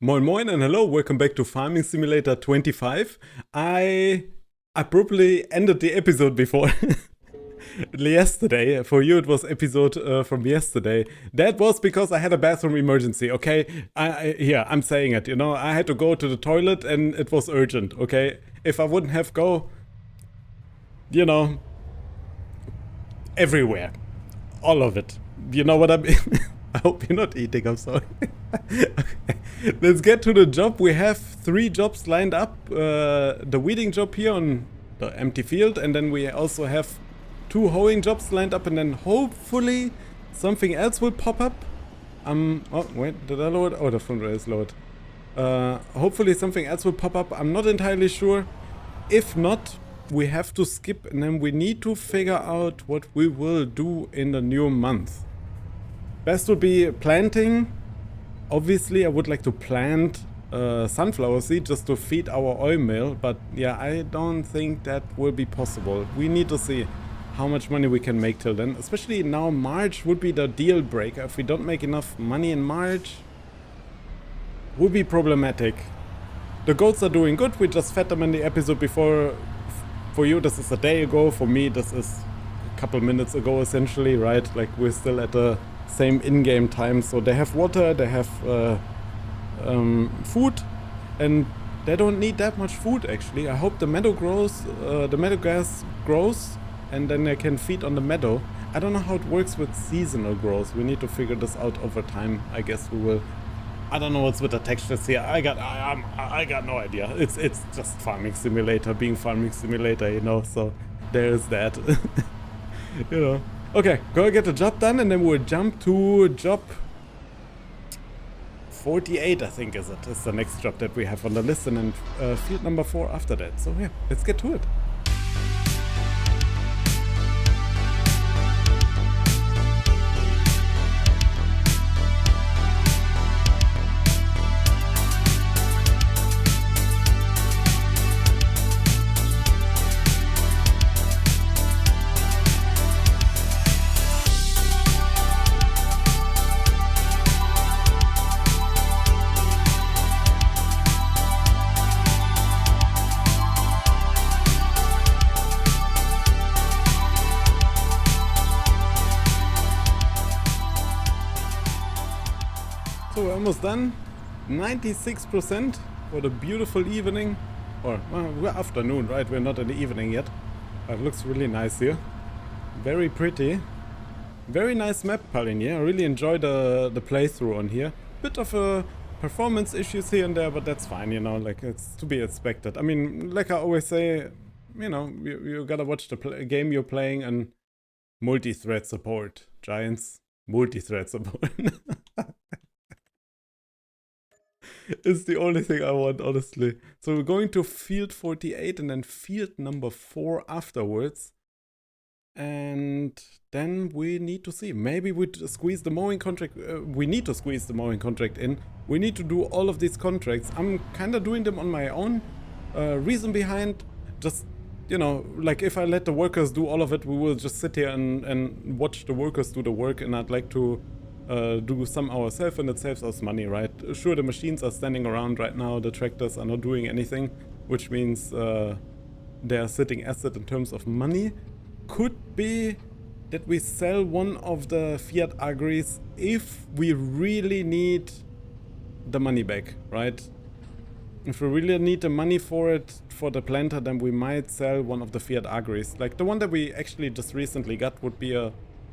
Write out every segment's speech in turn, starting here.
Moin moin and hello, welcome back to Farming Simulator 25. I abruptly ended the episode before yesterday. For you it was episode from yesterday. That was because I had a bathroom emergency, okay? I'm saying it, you know, I had to go to the toilet and it was urgent, okay? If I wouldn't have go, you know, everywhere. All of it. You know what I mean? I hope you're not eating, I'm sorry. Okay, let's get to the job. We have 3 jobs lined up. The weeding job here on the empty field, and then we also have 2 hoeing jobs lined up, and then hopefully something else will pop up. Oh wait, did I load? Oh, the front rail is lowered. Hopefully something else will pop up. I'm not entirely sure. If not, we have to skip, and then we need to figure out what we will do in the new month. Best would be planting. Obviously, I would like to plant sunflower seed just to feed our oil mill, but yeah, I don't think that will be possible. We need to see how much money we can make till then. Especially now, March would be the deal breaker. If we don't make enough money in March, would be problematic. The goats are doing good. We just fed them in the episode before. For you, this is a day ago. For me, this is a couple minutes ago, essentially, right? Like, we're still at the same in-game time, so they have water, they have food, and they don't need that much food actually. I hope the meadow grows, the meadow grass grows, and then they can feed on the meadow. I don't know how it works with seasonal growth. We need to figure this out over time. I guess we will. I don't know what's with the textures here. I got no idea. It's just farming simulator, being farming simulator, you know. So there's that. You know. Okay, go get the job done, and then we'll jump to job 48, I think is it. It's the next job that we have on the list, and then field number 4 after that. So yeah, let's get to it. So we're almost done. 96% for the beautiful evening. Or, well, we're afternoon, right? We're not in the evening yet. But it looks really nice here. Very pretty. Very nice map, Pallegneys. I really enjoy the playthrough on here. Bit of performance issues here and there, but that's fine, you know, like, it's to be expected. I mean, like I always say, you know, you gotta watch the game you're playing and multi-thread support, Giants. Multi-thread support. It's the only thing I want, honestly. So we're going to field 48 and then field number 4 afterwards. And then we need to see. Maybe we squeeze the mowing contract. We need to squeeze the mowing contract in. We need to do all of these contracts. I'm kind of doing them on my own. Reason behind, just, you know, like if I let the workers do all of it, we will just sit here and watch the workers do the work, and I'd like to do some ourselves, and it saves us money, right? Sure, the machines are standing around right now, the tractors are not doing anything, which means they are sitting asset in terms of money. Could be that we sell one of the Fiat Agris if we really need the money back, right? If we really need the money for it, for the planter, then we might sell one of the Fiat Agris. Like the one that we actually just recently got would be a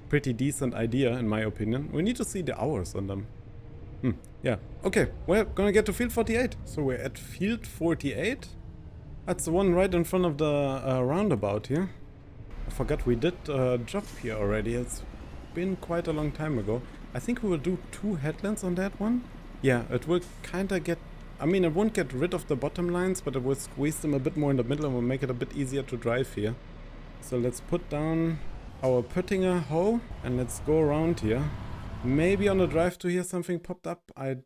pretty decent idea, in my opinion. We need to see the hours on them. Yeah. Okay, we're gonna get to field 48. So we're at field 48. That's the one right in front of the roundabout here. I forgot we did a job here already. It's been quite a long time ago. I think we will do 2 headlands on that one. Yeah, it will kinda get... I mean, it won't get rid of the bottom lines, but it will squeeze them a bit more in the middle and will make it a bit easier to drive here. So let's put down our Pöttinger hoe and let's go around here. Maybe on the drive to here something popped up. I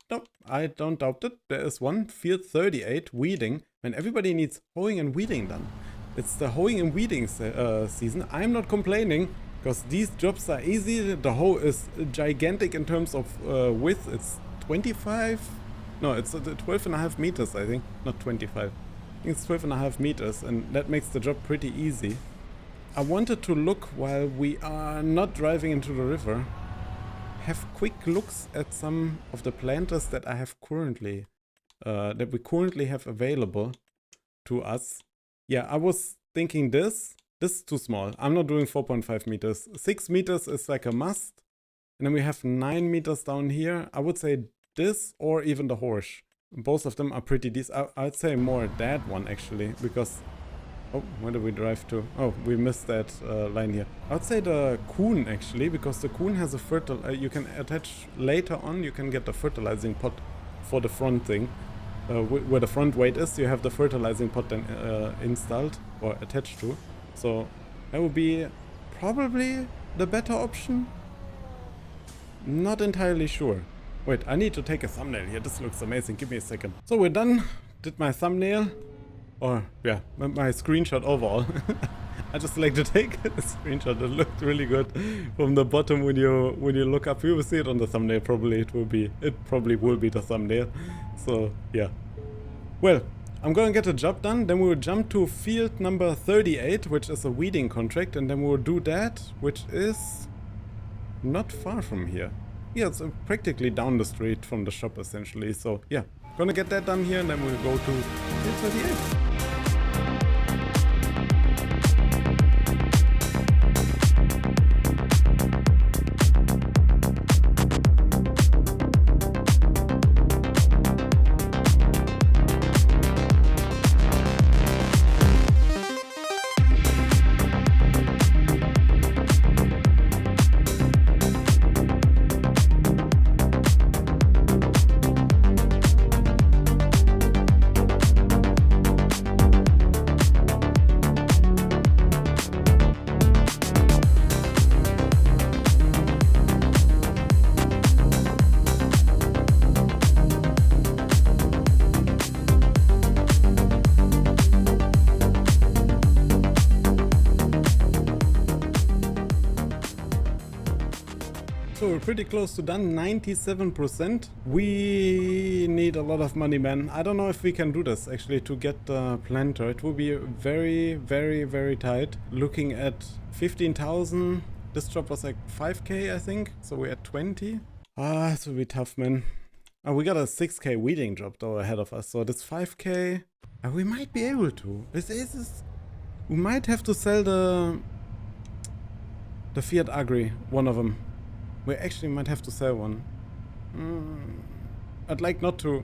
don't doubt it. There is one, field 38, weeding. And everybody needs hoeing and weeding done. It's the hoeing and weeding season. I'm not complaining because these jobs are easy. The hoe is gigantic in terms of width. It's 25 No, it's 12.5 meters, I think, not 25. I think it's 12.5 meters, and that makes the job pretty easy. I wanted to look while we are not driving into the river, have quick looks at some of the planters that I have currently, that we currently have available to us. Yeah, I was thinking this is too small. I'm not doing 4.5 meters. 6 meters is like a must. And then we have 9 meters down here. I would say this or even the horse. Both of them are pretty decent. I'd say more that one actually, because... Oh, where do we drive to? Oh, we missed that line here. I'd say the Kuhn actually, because the Kuhn has a you can attach later on, you can get the fertilizing pot for the front thing. Where the front weight is, you have the fertilizing pot then installed or attached to. So that would be probably the better option. Not entirely sure. Wait, I need to take a thumbnail here. This looks amazing. Give me a second. So we're done. Did my thumbnail. Or, yeah, my screenshot overall. I just like to take a screenshot. It looked really good from the bottom when you look up. You will see it on the thumbnail. Probably it probably will be the thumbnail. So yeah. Well, I'm gonna get a job done. Then we will jump to field number 38, which is a weeding contract, and then we'll do that, which is not far from here. Yeah, it's practically down the street from the shop essentially. So yeah, gonna get that done here, and then we'll go to field 38. So we're pretty close to done, 97%. We need a lot of money, man. I don't know if we can do this actually to get the planter. It will be very, very, very tight. Looking at 15,000. This job was like 5k, I think. So we're at 20. This will be tough, man. We got a 6k weeding job though ahead of us. So this 5k, we might be able to. We might have to sell the Fiat Agri, one of them. We actually might have to sell one. I'd like not to.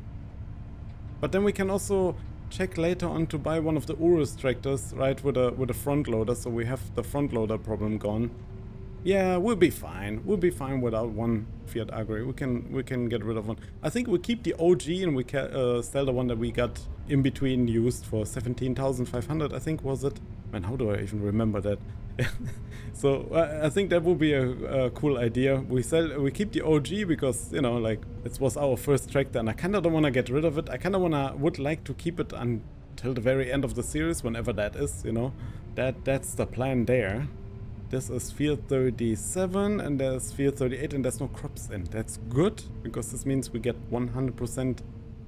But then we can also check later on to buy one of the Urus tractors, right, with a front loader, so we have the front loader problem gone. Yeah, we'll be fine. We'll be fine without one Fiat Agri. We can get rid of one. I think we keep the OG and we can sell the one that we got in between used for 17,500, I think, was it? Man, how do I even remember that? So I think that would be a cool idea. We keep the OG because, you know, like, it was our first tractor and I kind of don't want to get rid of it. I kind of would like to keep it until the very end of the series, whenever that is, you know. That's the plan there. This is field 37 and there's field 38 and there's no crops in. That's good, because this means we get 100%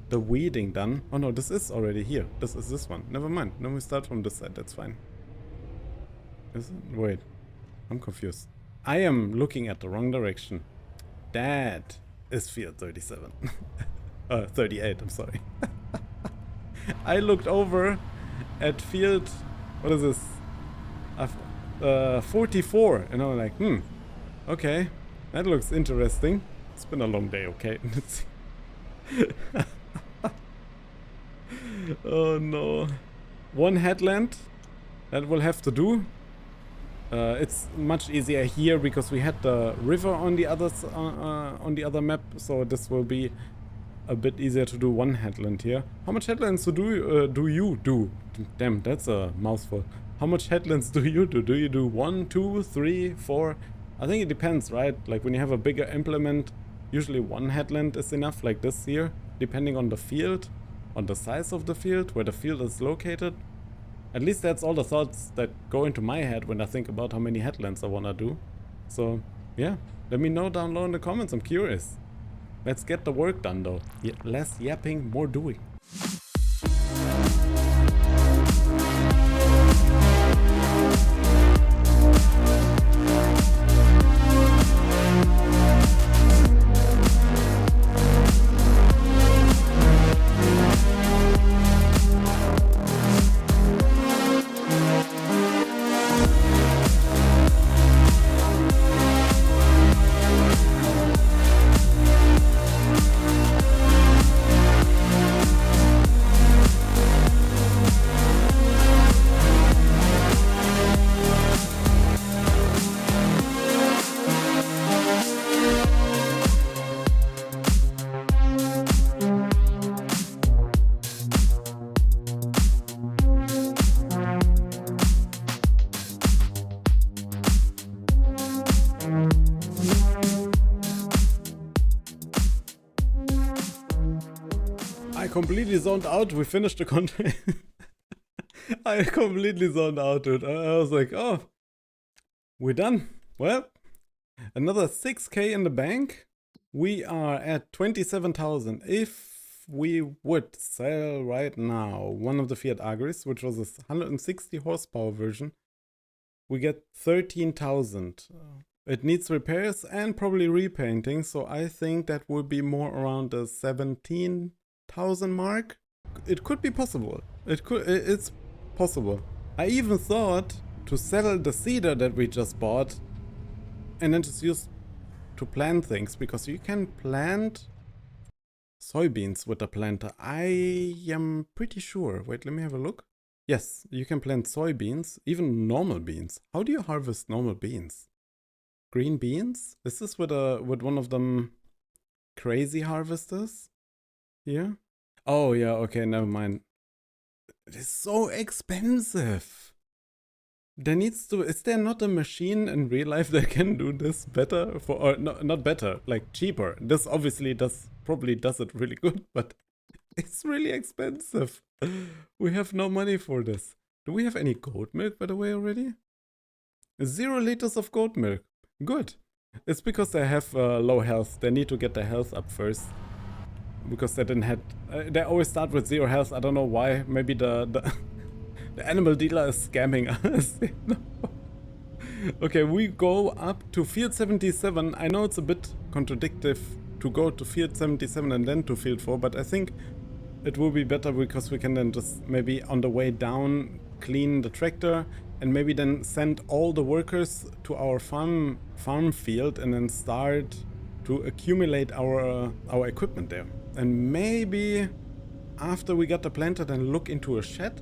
the weeding done. Oh no, this is already here. This is this one. Never mind. Then we start from this side. That's fine. Wait, I'm confused. I am looking at the wrong direction. That is field 37. 38, I'm sorry. I looked over at field, what is this? 44, and I'm like, okay, that looks interesting. It's been a long day, okay? Oh no. One headland, that will have to do. It's much easier here because we had the river on the on the other map, so this will be a bit easier to do one headland here. How much headlands do you do? Damn, that's a mouthful. How much headlands do you do? Do you do 1, 2, 3, 4? I think it depends, right? Like when you have a bigger implement, usually one headland is enough, like this here, depending on the field, on the size of the field, where the field is located. At least that's all the thoughts that go into my head when I think about how many headlands I want to do. So, yeah, let me know down below in the comments, I'm curious. Let's get the work done though. Less yapping, more doing. Completely zoned out. We finished the contract. I completely zoned out, dude. I was like, oh, we're done. Well, another 6K in the bank. We are at 27,000. If we would sell right now one of the Fiat Agris, which was a 160 horsepower version, we get 13,000. It needs repairs and probably repainting, so I think that would be more around the 17,000 mark. It could be possible. It's possible. I even thought to sell the seeder that we just bought and then just use to plant things, because you can plant soybeans with a planter. I am pretty sure. Wait, let me have a look. Yes, you can plant soybeans, even normal beans. How do you harvest normal beans? Green beans? Is this with one of them crazy harvesters? Here? Oh yeah, okay, never mind. It is so expensive. There needs to, is there not a machine in real life that can do this better? Or no, not better, like cheaper. This obviously probably does it really good, but it's really expensive. We have no money for this. Do we have any goat milk, by the way, already? 0 liters of goat milk. Good. It's because they have low health. They need to get their health up first. Because they didn't have... they always start with 0 health. I don't know why. Maybe the animal dealer is scamming us. Okay, we go up to field 77. I know it's a bit contradictive to go to field 77 and then to field 4, but I think it will be better because we can then just maybe on the way down clean the tractor and maybe then send all the workers to our farm field and then start to accumulate our equipment there. And maybe after we got the planter, then look into a shed.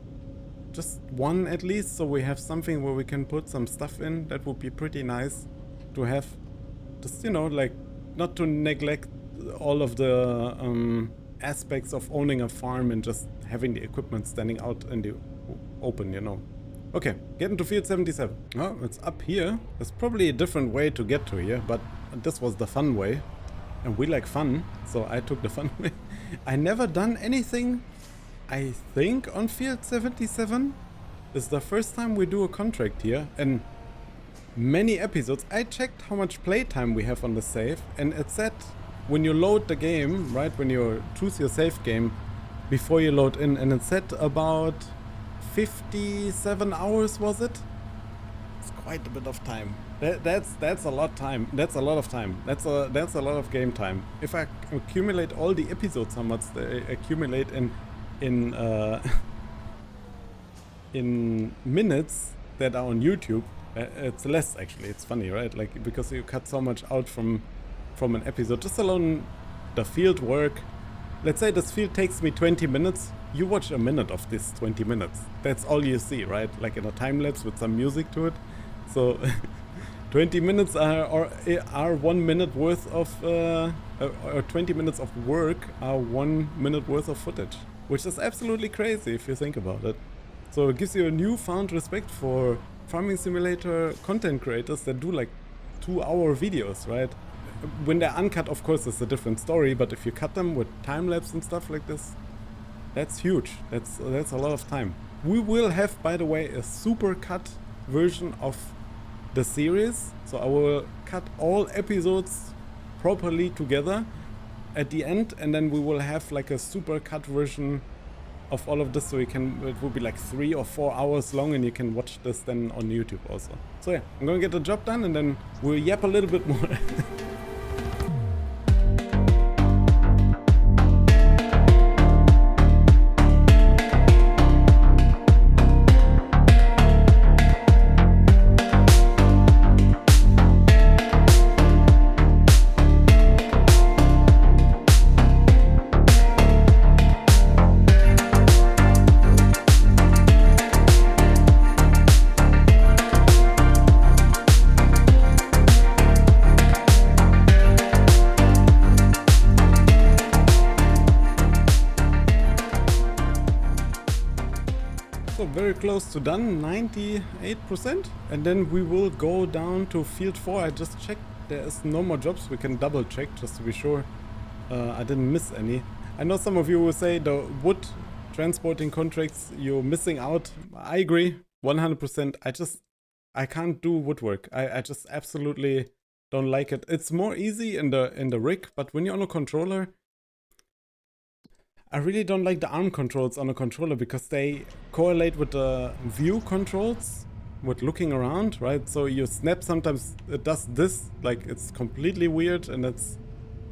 Just one at least, so we have something where we can put some stuff in. That would be pretty nice to have. Just, you know, like, not to neglect all of the aspects of owning a farm and just having the equipment standing out in the open, you know. Okay, getting to field 77. Oh, it's up here. There's probably a different way to get to here, but this was the fun way. And we like fun, so I took the fun way. I never done anything, I think, on field 77. This is the first time we do a contract here, and many episodes. I checked how much playtime we have on the save, and it said when you load the game, right, when you choose your save game before you load in, and it said about 57 hours, was it? It's quite a bit of time. That's a lot of time. That's a lot of time. That's a lot of game time. If I accumulate all the episodes, how much they accumulate in minutes that are on YouTube, it's less actually. It's funny, right? Like, because you cut so much out from an episode. Just alone the field work. Let's say this field takes me 20 minutes. You watch a minute of this 20 minutes. That's all you see, right? Like in a time lapse with some music to it. So 20 minutes are 1 minute worth of or 20 minutes of work are 1 minute worth of footage, which is absolutely crazy if you think about it. So it gives you a newfound respect for farming simulator content creators that do like 2-hour videos, right? When they're uncut, of course, it's a different story, but if you cut them with time lapse and stuff like this, that's huge. That's a lot of time. We will have, by the way, a super cut version of the series, so I will cut all episodes properly together at the end, and then we will have like a super cut version of all of this, so you can, it will be like 3 or 4 hours long, and you can watch this then on YouTube also. So yeah, I'm gonna get the job done, and then we'll yap a little bit more. So very close to done, 98%. And then we will go down to field 4. I just checked, there is no more jobs. We can double check just to be sure I didn't miss any. I know some of you will say the wood transporting contracts, you're missing out. I agree, 100%. I can't do woodwork. I just absolutely don't like it. It's more easy in the rig, but when you're on a controller, I really don't like the ARM controls on a controller because they correlate with the view controls, with looking around, right? So you snap, sometimes it does this, like it's completely weird, and it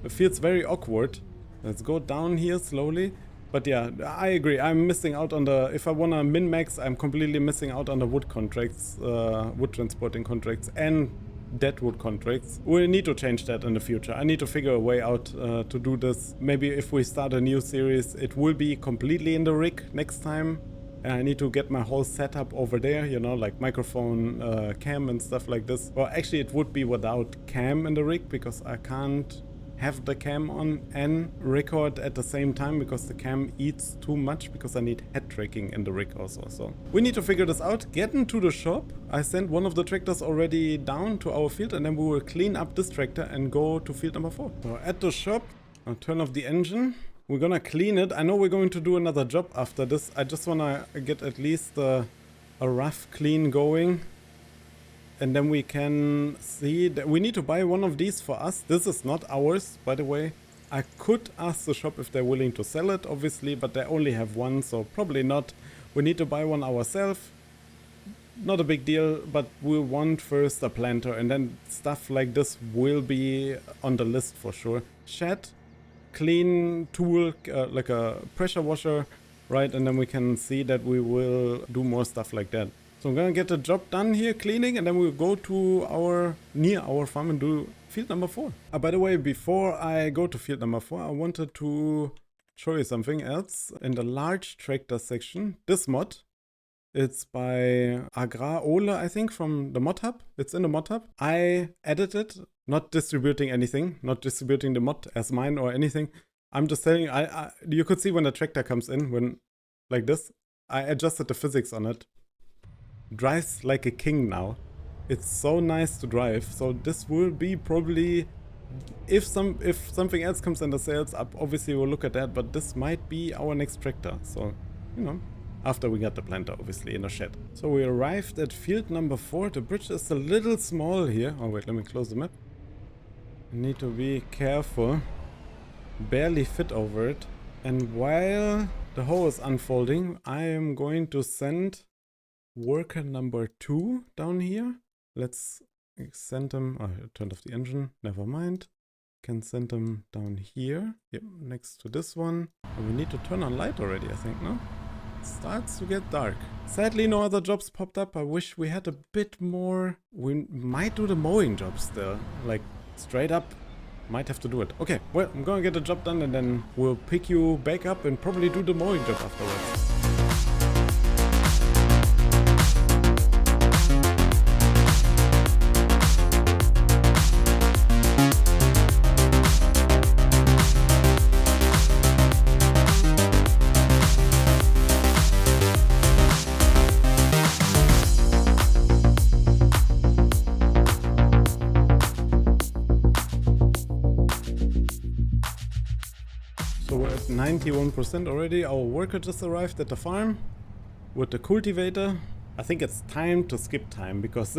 feels very awkward. Let's go down here slowly. But yeah, I agree, I'm missing out on the, if I wanna min-max, I'm completely missing out on the wood contracts, wood transporting contracts, and deadwood contracts. We need to change that in the future. I need to figure a way out to do this. Maybe if we start a new series, it will be completely in the rig next time. And I need to get my whole setup over there, you know, like microphone, cam and stuff like this. Well, actually it would be without cam in the rig because I can't have the cam on and record at the same time because the cam eats too much, because I need head tracking in the rig also. So we need to figure this out. Get into the shop. I sent one of the tractors already down to our field, and then we will clean up this tractor and go to field number 4. So at the shop, I'll turn off the engine. We're gonna clean it. I know we're going to do another job after this. I just wanna get at least a rough clean going. And then we can see that we need to buy one of these for us. This is not ours, by the way. I could ask the shop if they're willing to sell it, obviously, but they only have one, so probably not. We need to buy one ourselves. Not a big deal, but we'll want first a planter, and then stuff like this will be on the list for sure. Shed, clean tool, like a pressure washer, right? And then we can see that we will do more stuff like that. So I'm gonna get the job done here, cleaning, and then we'll go to near our farm and do field number 4. By the way, before I go to field number 4, I wanted to show you something else. In the large tractor section, this mod, it's by Ole, I think, from the mod hub. It's in the mod hub. I edited, not distributing anything, not distributing the mod as mine or anything. I'm just telling you, you could see when the tractor comes in, when like this, I adjusted the physics on it. Drives like a king now. It's so nice to drive. So this will be probably, if something else comes in the sales up, obviously we'll look at that, but this might be our next tractor. So, you know, after we get the planter, obviously, in a shed. So we arrived at field number 4. The bridge is a little small here. Oh wait, let me close the map. Need to be careful. Barely fit over it. And while the hoe is unfolding, I am going to send worker number 2 down here. Let's send them. Oh, I turned off the engine. Never mind. Can send them down here. Yep, next to this one. And we need to turn on light already, I think, no? It starts to get dark. Sadly, no other jobs popped up. I wish we had a bit more. We might do the mowing job still. Like, straight up. Might have to do it. Okay, well, I'm gonna get the job done and then we'll pick you back up and probably do the mowing job afterwards. So we're at 91% already. Our worker just arrived at the farm with the cultivator. I think it's time to skip time because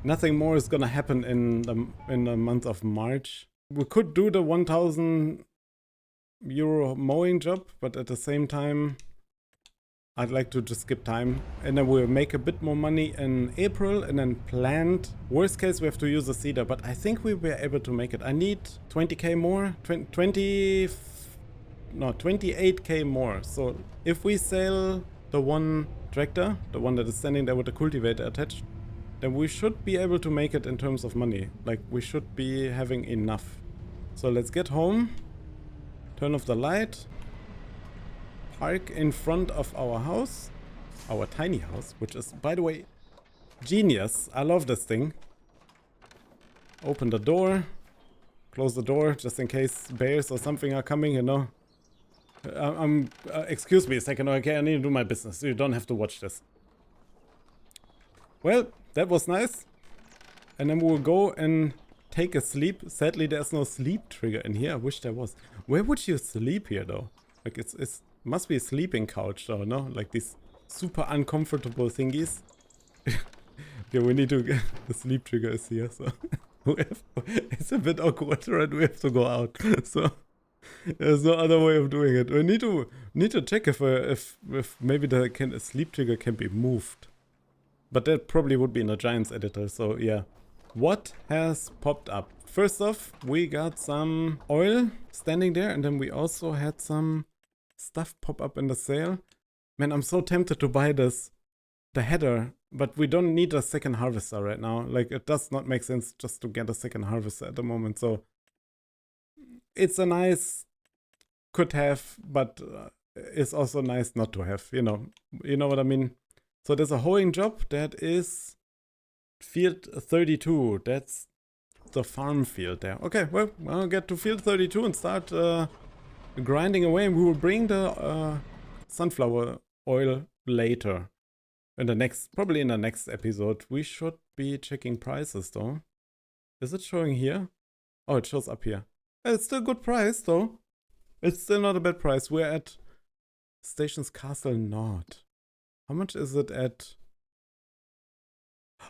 nothing more is gonna happen in the month of March. We could do the 1000 euro mowing job, but at the same time, I'd like to just skip time. And then we'll make a bit more money in April and then planned. Worst case, we have to use a cedar, but I think we were able to make it. I need 20k more, 28k more. So if we sell the one tractor, the one that is standing there with the cultivator attached, then we should be able to make it in terms of money. Like, we should be having enough. So let's get home, turn off the light, park in front of our house, our tiny house, which is, by the way, genius. I love this thing. Open the door, close the door, just in case bears or something are coming, you know. Excuse me a second, okay, I need to do my business. You don't have to watch this. Well, that was nice. And then we'll go and take a sleep. Sadly, there's no sleep trigger in here. I wish there was. Where would you sleep here, though? Like, it's must be a sleeping couch, though, no? Like these super uncomfortable thingies. Okay, we need to get... The sleep trigger is here, so... It's a bit awkward, right? We have to go out. So... There's no other way of doing it. We need to check if maybe the sleep trigger can be moved. But that probably would be in a Giants editor, so yeah. What has popped up? First off, we got some oil standing there, and then we also had some stuff pop up in the sale. Man, I'm so tempted to buy the header, but we don't need a second harvester right now. Like, it does not make sense just to get a second harvester at the moment, so it's a nice could have, but it's also nice not to have, you know what I mean. So there's a hoeing job that is field 32. That's the farm field there. Okay, well, I'll get to field 32 and start grinding away, and we will bring the sunflower oil later. Probably in the next episode. We should be checking prices though. Is it showing here? Oh, it shows up here. It's still a good price though. It's still not a bad price. We're at Stations Castle Nord. How much is it at?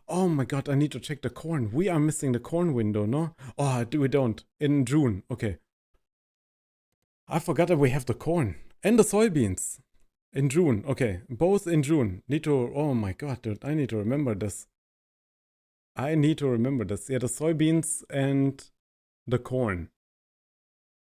Oh my god, I need to check the corn. We are missing the corn window, no? Oh, we don't. In June. Okay. I forgot that we have the corn. And the soybeans. In June. Okay. Both in June. Oh my god, dude. I need to remember this. Yeah, the soybeans and the corn.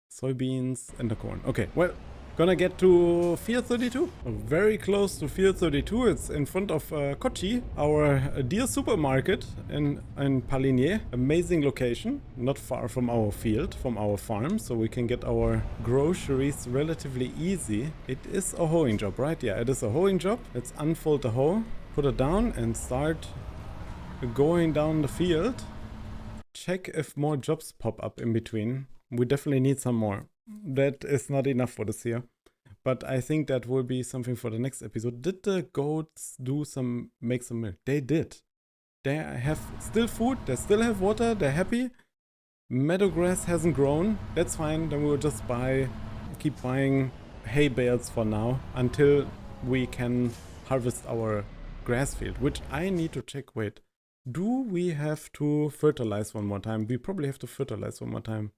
Soybeans and the corn. Okay, well, gonna get to field 32. Very close to field 32. It's in front of Kochi, our dear supermarket in Pallegney. Amazing location, not far from our field, from our farm, so we can get our groceries relatively easy. It is a hoeing job, right? Yeah, it is a hoeing job. Let's unfold the hoe, put it down, and start going down the field. Check if more jobs pop up in between. We definitely need some more. That is not enough for this year. But I think that will be something for the next episode. Did the goats make some milk? They did. They have still food. They still have water. They're happy. Meadow grass hasn't grown. That's fine. Then we'll just keep buying hay bales for now until we can harvest our grass field, which I need to check. Wait, do we have to fertilize one more time? We probably have to fertilize one more time.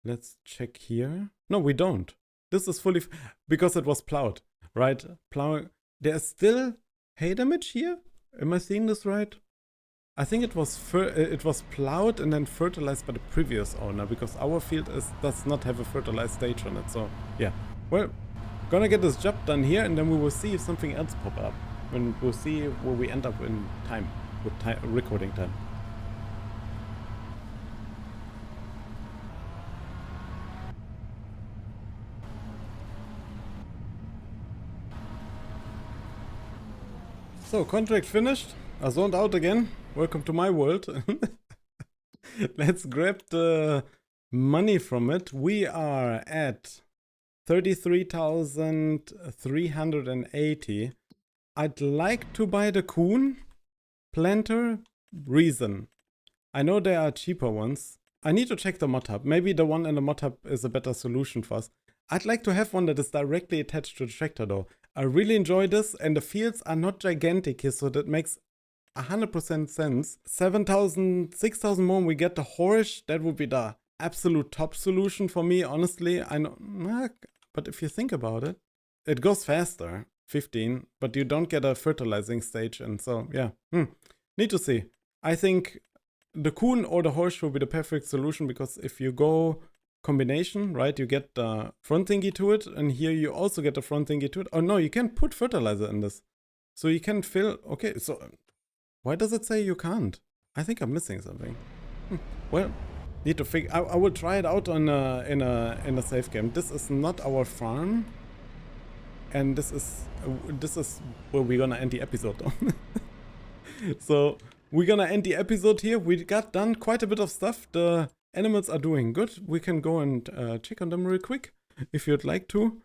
Let's check here. No, we don't. This is fully... because it was plowed, right? Plowing... There's still hay damage here? Am I seeing this right? I think it was plowed and then fertilized by the previous owner, because our field does not have a fertilized stage on it. So, yeah. Well, gonna get this job done here, and then we will see if something else pop up. And we'll see where we end up in time, with recording time. So, contract finished. I zoned out again. Welcome to my world. Let's grab the money from it. We are at 33,380. I'd like to buy the Kuhn planter. Reason. I know there are cheaper ones. I need to check the mod hub. Maybe the one in the mod hub is a better solution for us. I'd like to have one that is directly attached to the tractor though. I really enjoy this, and the fields are not gigantic here, so that makes 100% sense. 7,000, 6,000 more, we get the horse. That would be the absolute top solution for me, honestly. I know, but if you think about it, it goes faster, 15, but you don't get a fertilizing stage, and so, yeah. Need to see. I think the Kuhn or the Horsch will be the perfect solution, because if you go combination, right, you get the front thingy to it, and here you also get the front thingy to it. Oh no, you can put fertilizer in this. So you can fill, okay, so why does it say you can't? I think I'm missing something. Well, need to figure, I will try it out on in a safe game. This is not our farm. And this is where we're gonna end the episode on. So we're gonna end the episode here. We got done quite a bit of stuff. The animals are doing good. We can go and check on them real quick if you'd like to.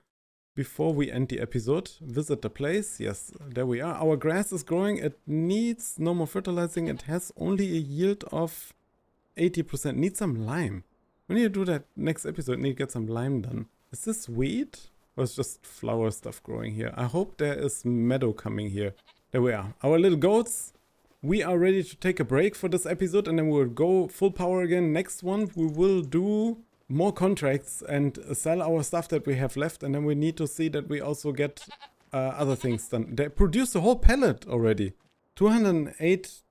Before we end the episode, visit the place. Yes, there we are. Our grass is growing. It needs no more fertilizing. It has only a yield of 80%. Needs some lime. We need to do that next episode. Need to get some lime done. Is this weed? Or it's just flower stuff growing here? I hope there is meadow coming here. There we are. Our little goats. We are ready to take a break for this episode, and then we'll go full power again. Next one, we will do more contracts and sell our stuff that we have left, and then we need to see that we also get other things done. They produced a whole pallet already. 208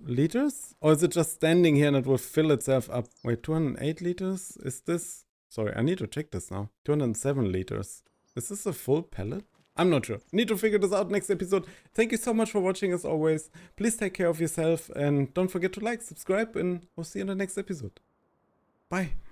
liters? Or is it just standing here and it will fill itself up? Wait, 208 liters? Is this... Sorry, I need to check this now. 207 liters. Is this a full pallet? I'm not sure. Need to figure this out next episode. Thank you so much for watching as always. Please take care of yourself and don't forget to like, subscribe, and we'll see you in the next episode. Bye.